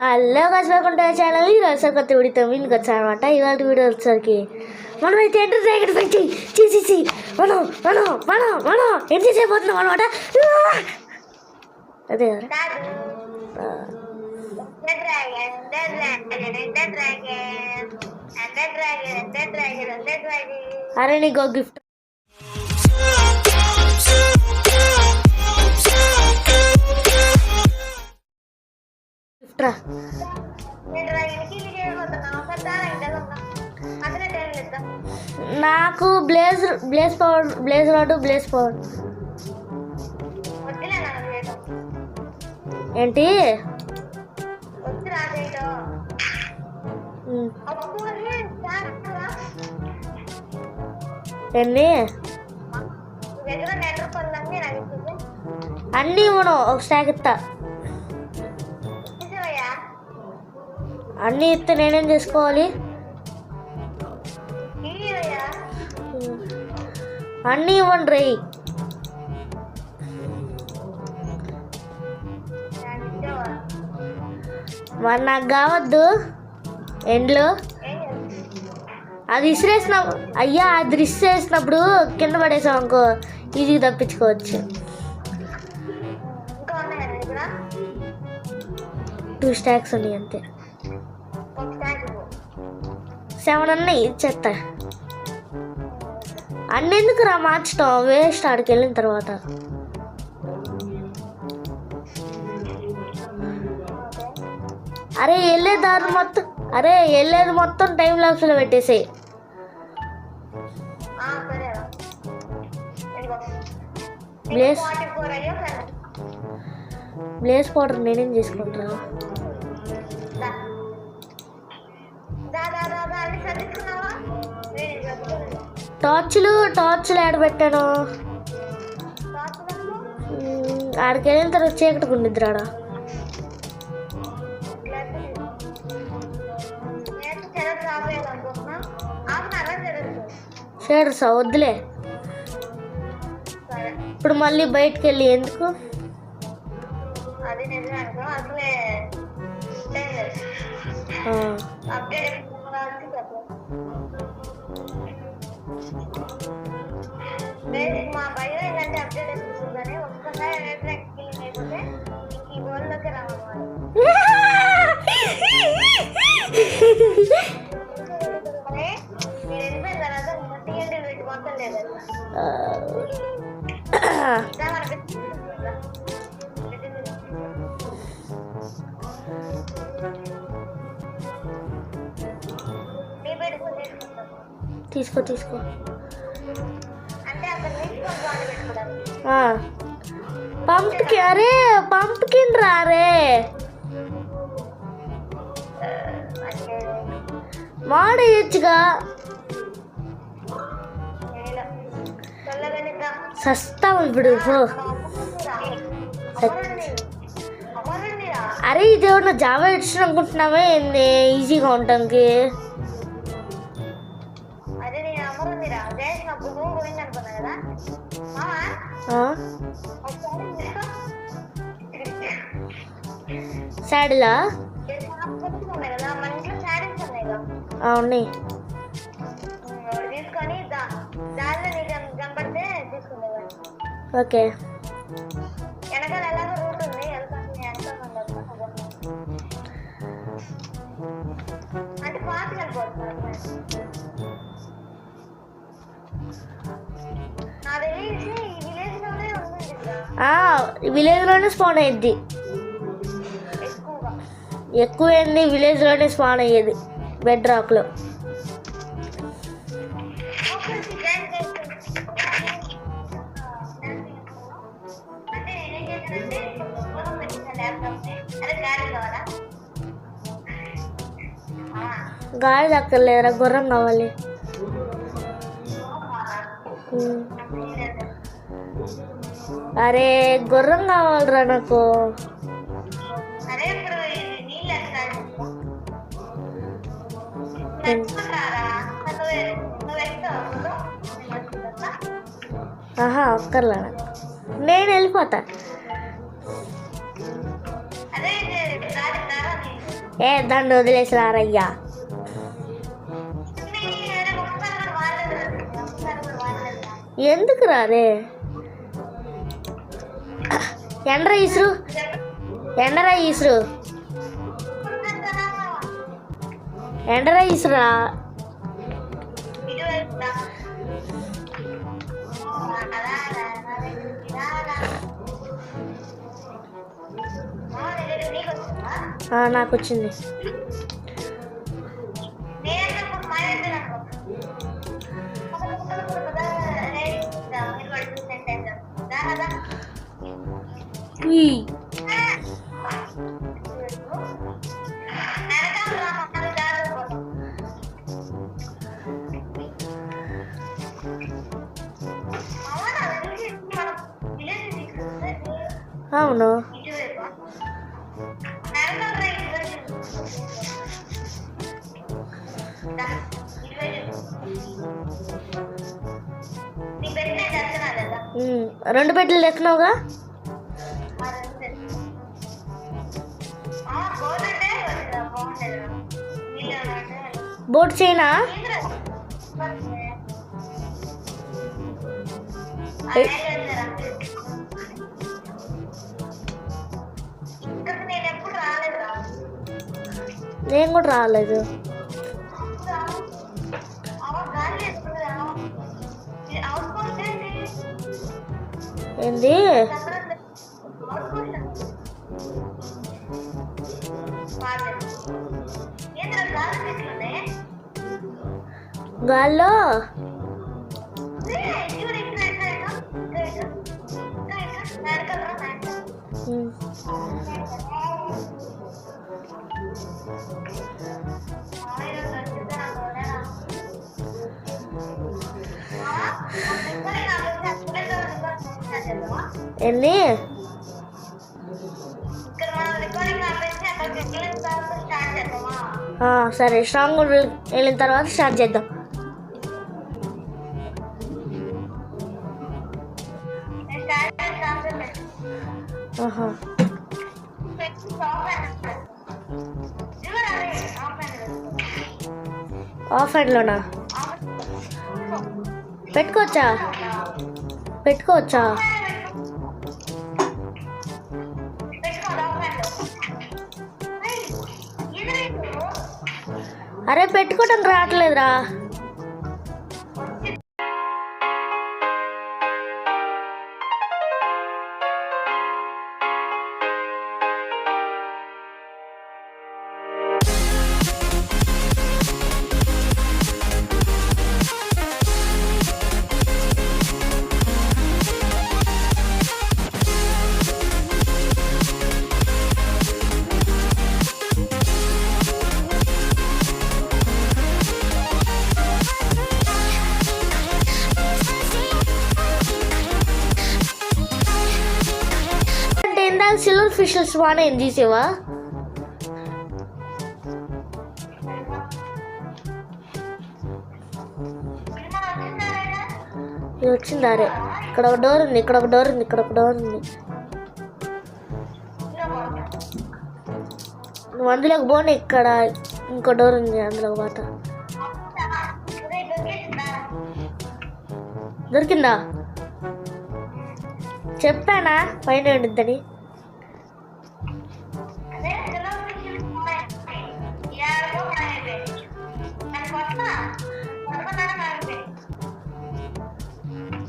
Hello కష్టపడుకుంటే channel ఈరోజు కొత్త వీడియోతో మీకు వచ్చానమాట. ఇవాళ వీడియో వచ్చేసరికి మనమైతే ఎంటర్ డ్రాగన్ ఫైట్ చేసి మనం ఎంత చేసిపోతున్నాం అనమాట. అదే అరే నీకు గిఫ్ట్ నాకు బ్లేజ్ పవర్ ఏంటి ఎన్ని అన్నీ ఇవ్వను, ఒక స్టాక్ ఇస్తా. అన్నీ ఇస్తే నేనేం చేసుకోవాలి? అన్నీ ఇవ్వండి రే. మరి నాకు కావద్దు ఎండ్లో. అది ఇసిరేసినప్పుడు కింద పడేసాం అనుకో, ఈజీగా తప్పించుకోవచ్చు. 2 స్టాక్స్ ఉన్నాయి అంతే. 7 ఉన్నాయి ఇచ్చేస్తా. అన్నెందుకు రా మార్చడం, వేస్ట్ ఆడికి వెళ్ళిన తర్వాత. అరే వెళ్ళేది మొత్తం టైం లాప్స్లో పెట్టేసాయి. బ్లేస్ పౌడర్ నేనేం చేసుకుంటా. టార్చ్లు ఆడ పెట్టాను. ఆడికి వెళ్ళిన తర్వాత చీకటికి ఉండిద్ది రాడా. షేడర్సా వద్దులే, ఇప్పుడు మళ్ళీ బయటకు వెళ్ళి ఎందుకు. మా భయం ఏంటంటే అప్డేట్ అయిపోతుందని ఒక్కసారి అయిపోతే ఈ వరల్డ్లోకి రావాలి. మీరు వెళ్ళిపోయిన తర్వాత టీఎన్టీ వీటి మొత్తం లేదు. తీసుకో పంప్కిన్ రారే మాడేయచ్చుగా. సస్తాం ఇప్పుడు. అరే ఇది ఏమన్నా జావా ఎడిషన్ అనుకుంటున్నావే ఈజీగా ఉండటానికి. శాడిలా ఉన్నాయి. ఓకే విలేజ్లోనే స్పాన్ అయ్యిద్ది. ఎక్కువైంది విలేజ్లోనే స్పాన్ అయ్యేది బెడ్ రాక్లో. గాడి దక్కర్లేదురా, గుర్రం కావాలి. అరే గుర్రం కావాలరా నాకు. ఒక్కర్లా నేను వెళ్ళిపోతా. ఏ దాన్ని వదిలేసి రారయ్యా. ఎందుకు రారే? ఎండరా ఇసురు, ఎండరా ఇసురు, ఎండరా ఇసురా. నాకు వచ్చింది. అవును, రెండు పెట్టెలు తెచ్చినావుగా. బోట్ చేయనా? నేను కూడా రాలేదు. ఏంది? గాల్లో ఎన్ని? సరే, స్ట్రాంగ్ వెళ్ళిన తర్వాత స్టార్ట్ చేద్దాం. ఆఫ్ హ్యాండ్లోనా? పెట్టుకోవచ్చా? పెట్టుకోవచ్చా? అరే పెట్టుకోవడం రావట్లేదురా. సిల్వర్ ఫిషెస్ బాగానే ఏం తీసేవా? ఇది వచ్చిందారే. ఇక్కడ ఒక డోర్ ఉంది, ఇక్కడ ఒక డోర్ ఉంది, ఇక్కడ ఒక డోర్ ఉంది. నువ్వు అందులోకి పోనీ, ఇక్కడ ఇంకో డోర్ ఉంది, అందులోకి పోత. దొరికిందా? చెప్పానా పైన ఉండిద్దని.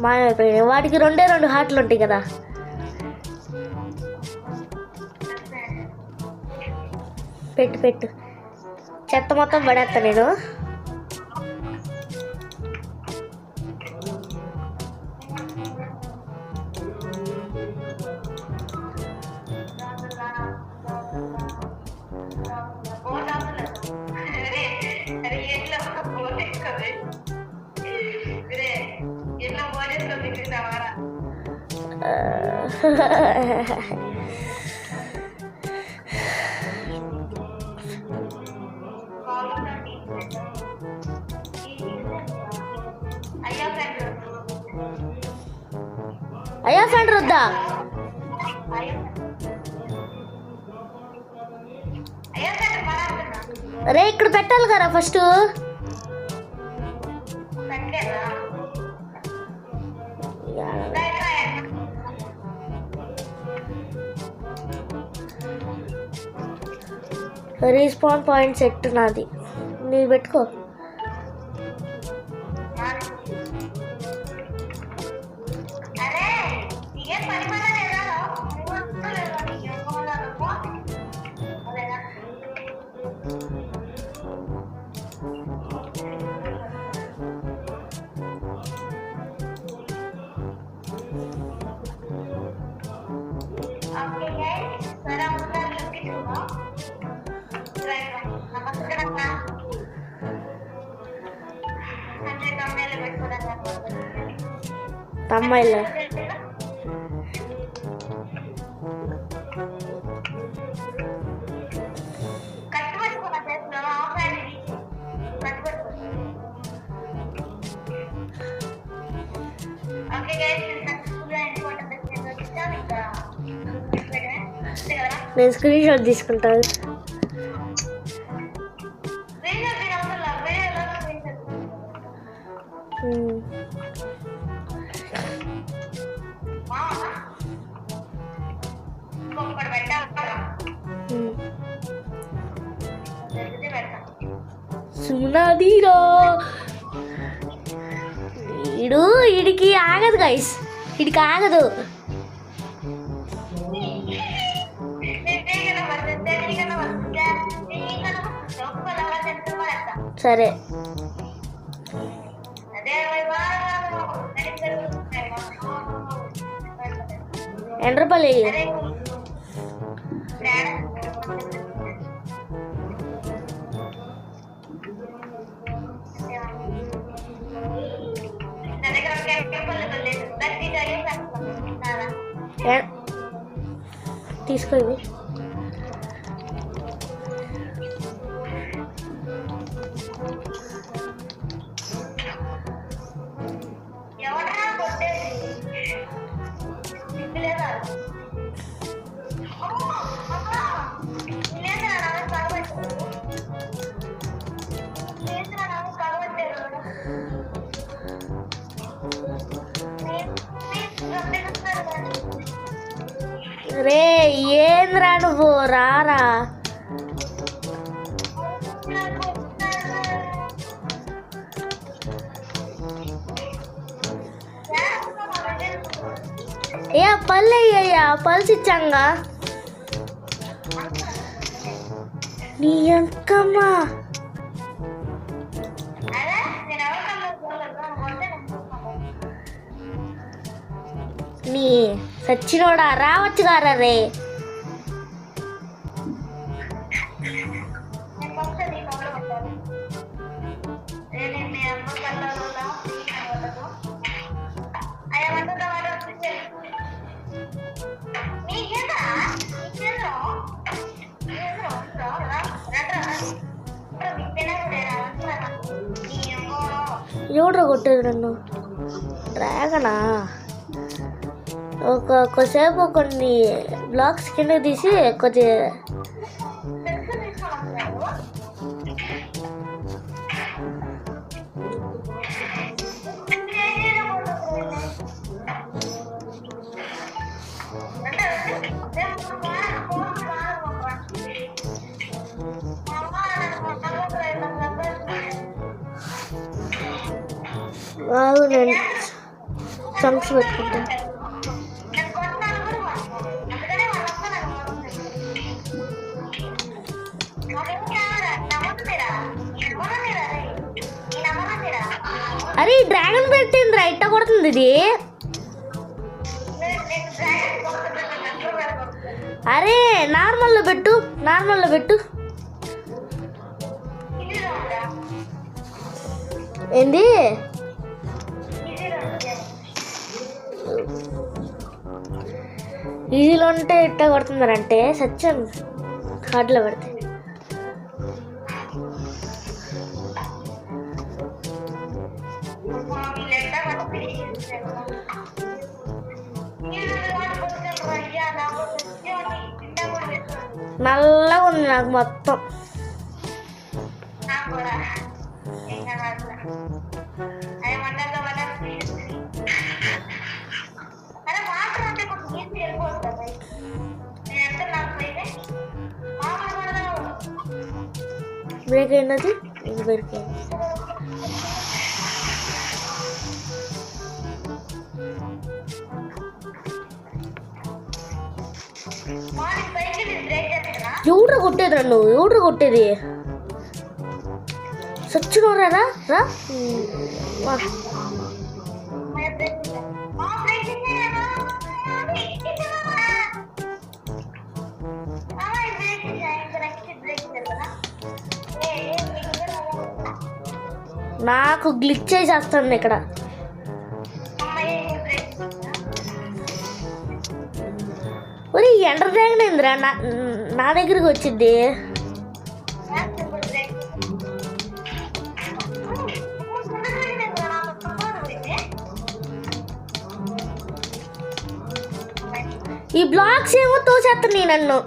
మాయమైపోయినాయి. వాటికి రెండే రెండు హార్ట్లు ఉంటాయి కదా. పెట్టు పెట్టు, చెత్త మొత్తం పడేస్తా నేను. అయ్యా ఫ్రెండ్ వద్దా? అయ్యా రే ఇక్కడ పెట్టాలి కదా ఫస్ట్. పెట్టలేదా? రీస్పాన్ పాయింట్ సెట్ నాది, నీది పెట్టుకో. అరే ఏం పని పని లేదా? ఓకే గైస్, సరే ఒకసారి లుక్ ఇచ్చుకుందాం. నమస్కారం. అంటే తమ్ముళ్ళు పెట్టుకోవడానికి తమ్మాయిల కట్టుబట్టుకున్న చేస్తున్నాను. ఆఫ్లైన్ కట్టుబట్టుకో. ఓకే గైస్, సక్సెస్ఫుల్గా ఇంపార్టెంట్ వచ్చాను. ఇంకా నేను స్క్రీన్ షాట్ తీసుకుంటాను. సునాదీరా వీడికి ఆగదు గైస్, వీడికి ఆగదు. సరే ఎండ్రపల్లి తీసుకో ఇవి. రే ఏంద్రా నువ్వు రారా. ఏ పళ్ళు అయ్యా, పల్స్ ఇచ్చాంగా నీ అంకమ్మా. నీ సచ్చినోడా రావచ్చు గారా రే. ఎవడ్రా కొట్టేది నన్ను? డ్రాగనా? ఒక్కసేపు కొన్ని బ్లాక్స్ కింద తీసి కొద్ది బాగు నేను సాంగ్స్ పెట్టుకుంటాను. అరే డ్రాగన్ పెట్టింది రైట్ కొడుతుంది ఇది. అరే నార్మల్లో పెట్టు, నార్మల్లో పెట్టు. ఏంది ఈజీలో ఉంటే ఎట్టా కొడుతున్నారంటే సత్యం హార్డ్లో పెడితే. నల్లగా ఉంది నాకు మొత్తం. కూడా ఏం కాదు అదే మండలంలో అరే వాటర్ అంటే కొంచెం ఈజీ వెళ్ళిపోతుంది కదా నేను ఎంత నాకు అయితే బ్రేక్ అయినది ఇది బ్రేక్ అయింది. మార్నింగ్ పైకి నేను బ్రేక్ చేస్తానా ఎవడ్రా కొట్టేది నన్ను ఎవడ్రా కొట్టేది సచ్చినోరా రా రా వా. నాకు గ్లిచ్ చేసేస్తాను ఇక్కడ. ఒరే ఎంటర్ డ్రాగన్ ఏందిరా నా దగ్గరికి వచ్చింది. ఈ బ్లాక్స్ ఏమో తోసేస్తున్నాయి నన్ను.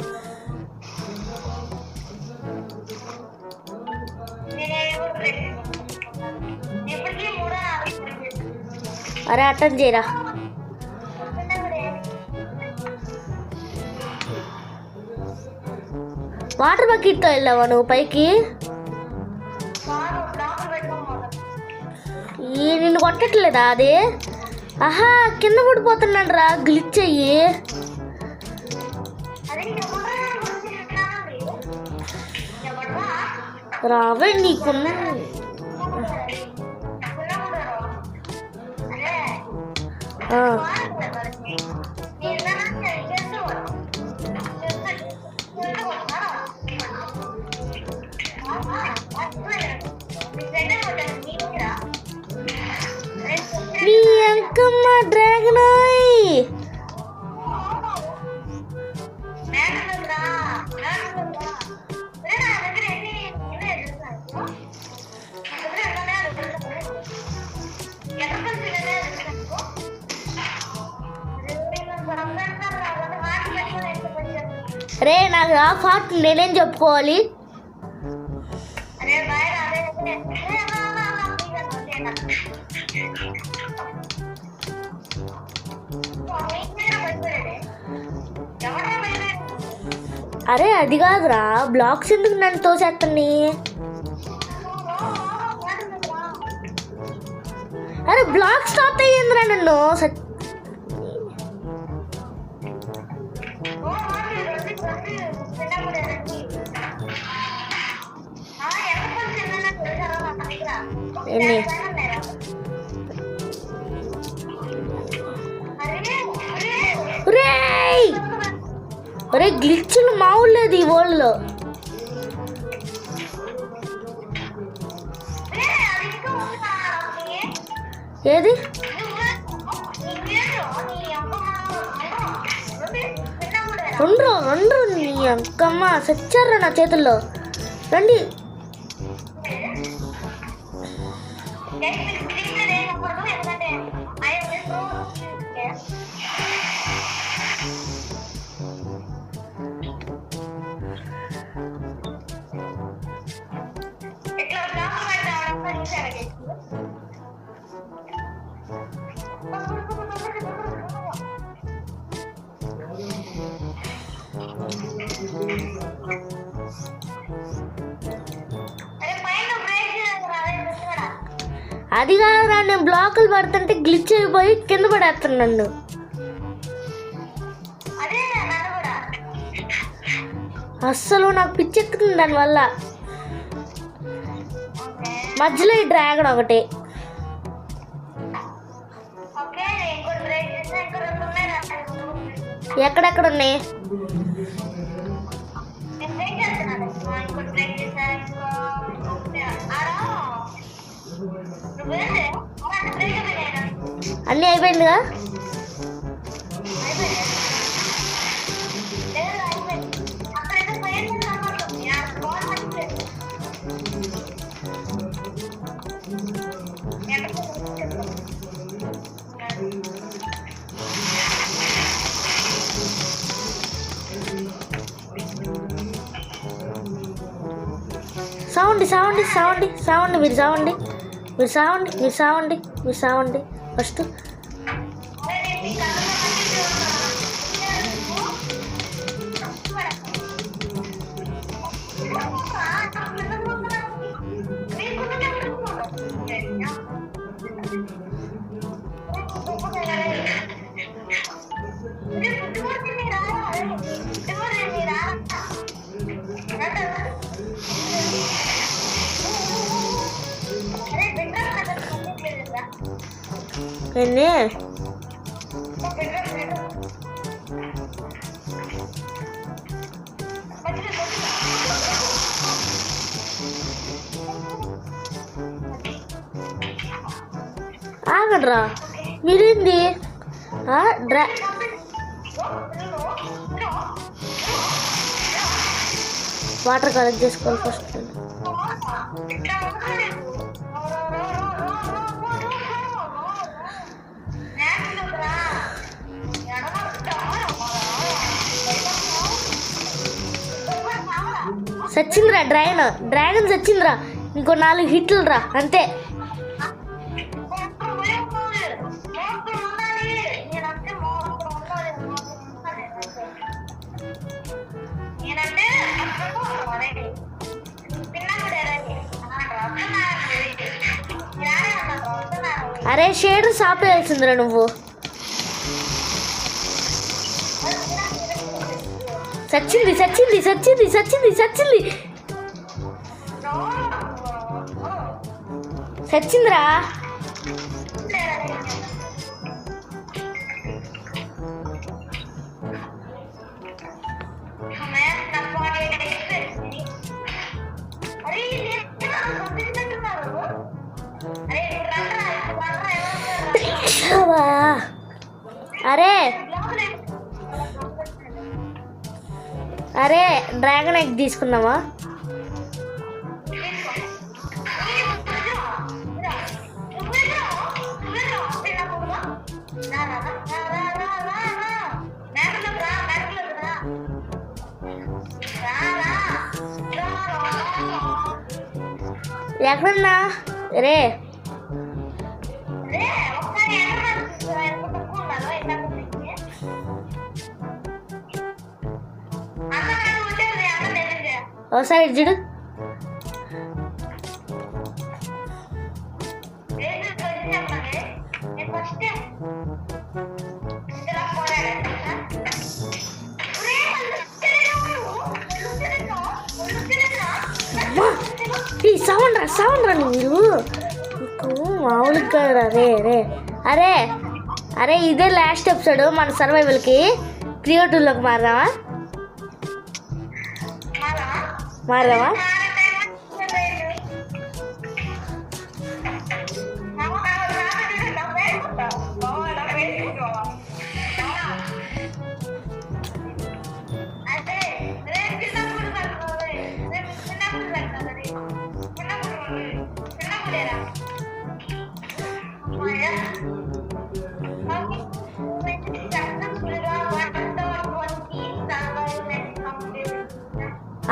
అరే అటెండ్ చేయరా. వాటర్ బకెట్తో వెళ్ళావా నువ్వు పైకి? ఈ నిన్ను కొట్టట్లేదా అది? ఆహా కింద పడిపోతున్నాడు రా గ్లిచ్ అయ్యి. రావే నీకున్న నీ అంకమ్మ డ్రాగన్ రే నాకు ఆ ఫాట్ నేనేం చెప్పుకోవాలి? అరే అది కాదురా బ్లాక్స్ ఎందుకు నన్ను తోసేస్తాన్ని? అరే బ్లాక్ స్టాప్ అయ్యిందిరా నన్ను. ఎన్ని ఒరే గ్లిచ్లు మావులేదు ఈ వరల్డ్లో. ఏది రెండు నీ అక్కమ్మ సచ్చారా నా చేతుల్లో. రండి అది కాదురా నేను బ్లాకులు పడుతుంటే గ్లిచ్ అయిపోయి కింద పడేస్తాను నన్ను. అస్సలు నాకు పిచ్చెక్కుతుంది దానివల్ల. మధ్యలో ఈ డ్రాగన్ ఒకటి. ఎక్కడెక్కడ ఉన్నాయి? అన్నీ అయిపోయిందిగా. సావండి సావండి సావండి సావండి మీరు సావండి మీరు సావండి మీరు సావండి మీరు సావండి ఫస్ట్ ఎన్ని ఆగడ్రా మీరేంది వాటర్ కలెక్ట్ చేసుకోవాలి ఫస్ట్ సచ్చిందిరా డ్రాగన్ సచ్చిందిరా ఇంకో 4 హిట్లు రా అంతే అరే షేడర్ సాపేయాల్సిందిరా నువ్వు సచ్చింది సచ్చింది సచ్చింది సచ్చింది సచ్చింది సచ్చిందిరా అరే అరే డ్రాగన్ ఎగ్ తీసుకున్నావా ఎక్కడన్నా రే ఒకసారి చూడు సౌండ్ రా మీరు మామూలుగా రే రే అరే అరే ఇదే లాస్ట్ ఎపిసోడ్ మన సర్వైవల్కి క్రియేటివ్లోకి మారదామా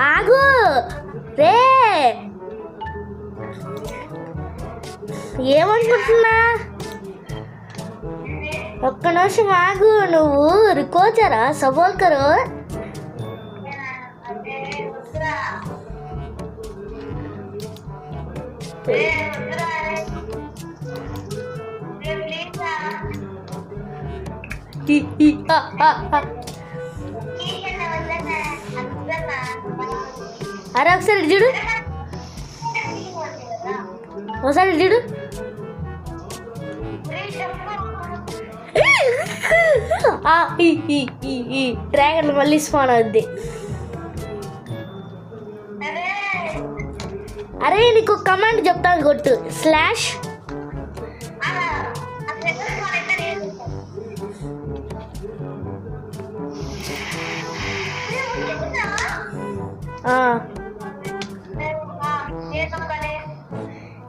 ఆగు రే ఏమనుకుంటున్నా ఒక్క నిమిషం ఆగు నువ్వు రికోచరా సబోల్కరు అరే ఒకసారి చూడు ఒకసారి చూడు డ్రాగన్ మళ్ళీ స్పాన్ అవుద్ది అరే నీకు కమాండ్ చెప్తాను కొట్టు స్లాష్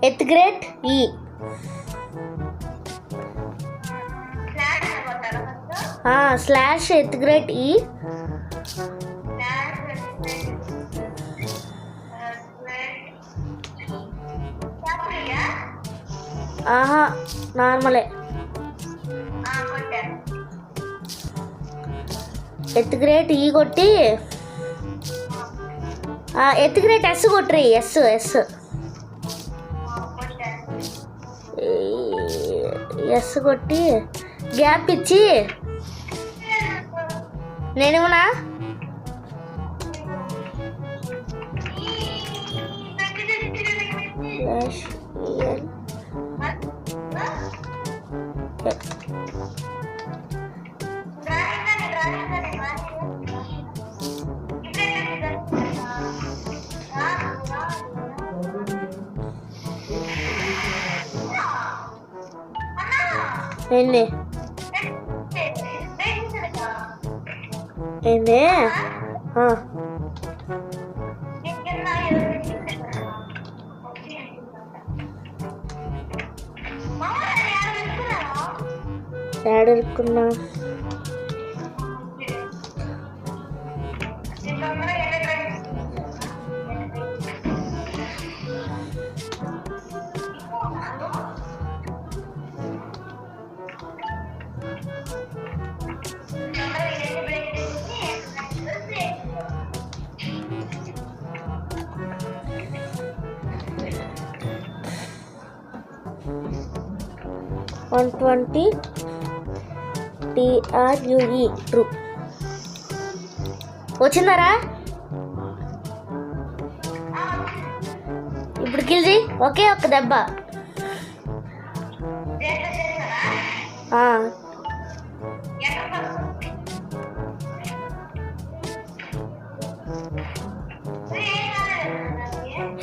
ఎత్గ్రేట్ ఈ స్లాష్ ఎత్గ్రేట్ ఈ ఆహా నార్మలే. కొట్టాను. ఎత్ గ్రేట్ ఈ కొట్టి ఎత్ గ్రేట్ ఎస్ కొట్రి. ఎస్ ఎస్ కొట్టాను. ఎస్ కొట్టి గ్యాప్ ఇచ్చి నేనేమన్నా ఏంది ఏంది ఏడుకున్నా 120 TRUE ట్రూ. వచ్చిందారా? ఇప్పుడు కిల్ చేయి. ఒకే ఒక్క దెబ్బ.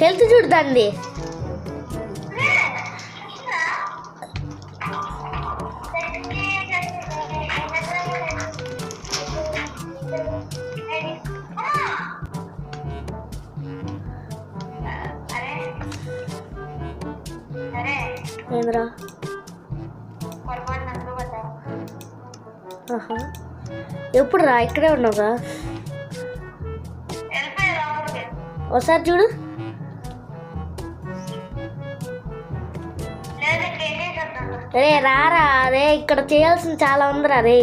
హెల్త్ చూడు దాన్ని. ఏంద్రా? ఎప్పుడు రా? ఇక్కడే ఉన్నావుగా. ఒకసారి చూడు. రే రారా. అరే ఇక్కడ చేయాల్సింది చాలా ఉందిరా. రే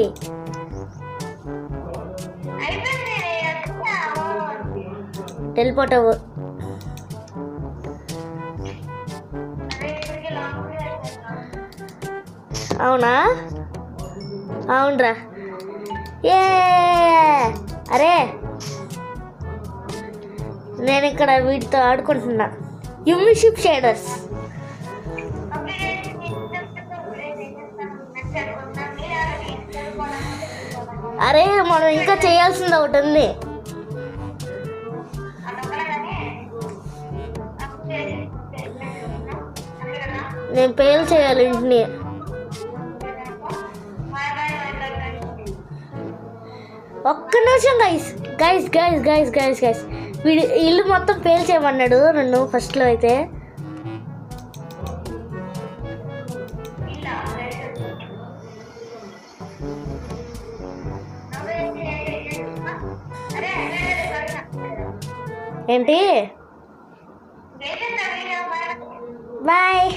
వెళ్ళిపోతావు. అవునా? అవునరా. ఏ అరే నేను ఇక్కడ వీటితో ఆడుకుంటున్నా. యూమిషిప్ షేడర్స్. అరే మనం ఇంకా చేయాల్సింది ఒకటి ఉంది. నేను పేలు చేయాలి ఇంటిని. ఒక్క నిమిషం guys guys guys guys guys guys వీడి ఇల్లు మొత్తం పేల్ చేయమన్నాడు నన్ను ఫస్ట్లో. అయితే ఏంటి? బాయ్.